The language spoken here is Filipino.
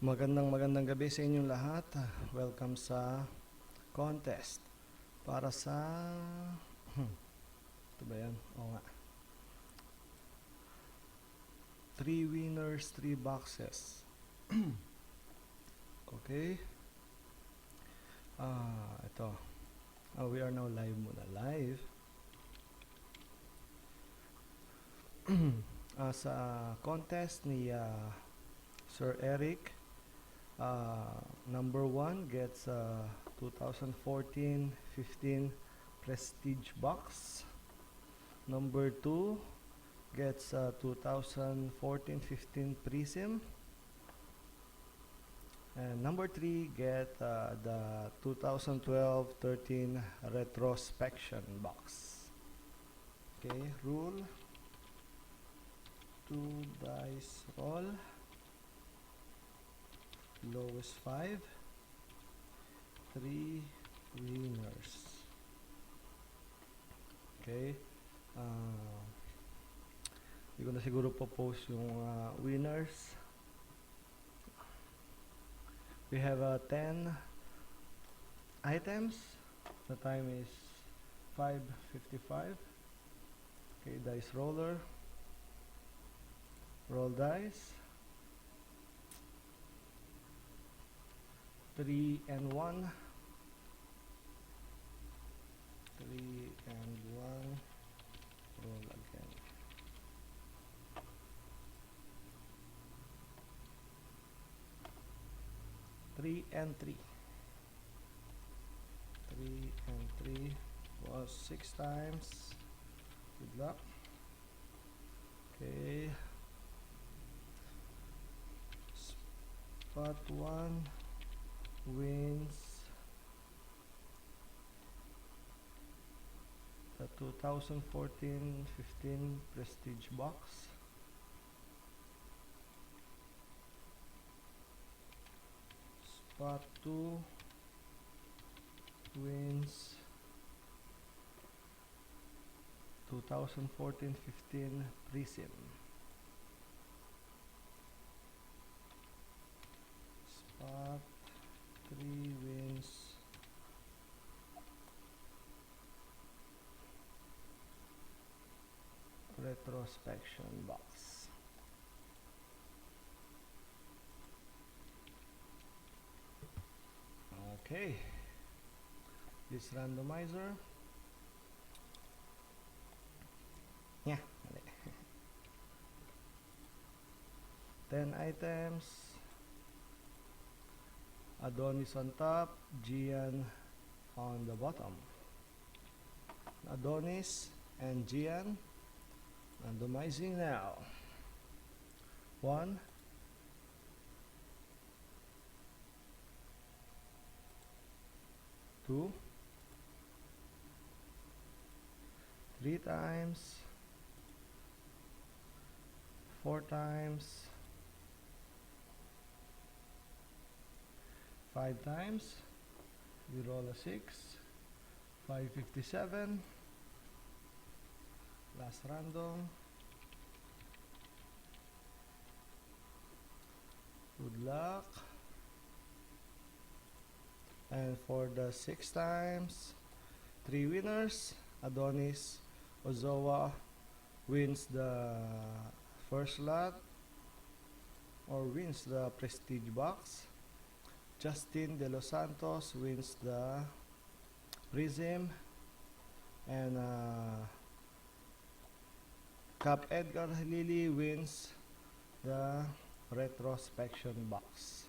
Magandang gabi sa inyong lahat. Welcome sa contest para sa ito ba yan? Oo nga. 3 winners, 3 boxes. Okay. Ito. We are now live muna. Live. Sa contest ni Sir Eric, number 1 gets 2014-15 Prestige box. Number 2 gets 2014-15 Prism. And number 3 get the 2012-13 Retrospection box. Okay, rule 2 dice roll, lowest 5, 3 winners. Okay, hindi ko na siguro po-post yung winners. We have 10 items. The time is 5:55. Okay, dice roller. Roll dice. 3 and 1. 3 and 1. Roll again. 3 and 3. 3 and 3 was 6 times. Good luck. Okay. Spot 1 wins the 2014-15 Prestige box. Spot 2 wins 2014-15 Prism. Spot 3 wins Retrospection box. Okay, this randomizer. Yeah, 10 items. Adonis on top, Gian on the bottom. Adonis and Gian randomizing now. 1, 2, 3 times, 4 times, 5 times. We roll a 6. 557. Last random. Good luck. And for the 6 times, 3 winners. Adonis Ozoa wins the first lot or wins the Prestige box. Justin De Los Santos wins the Prism, and Cap Edgar Lily wins the Retrospection box.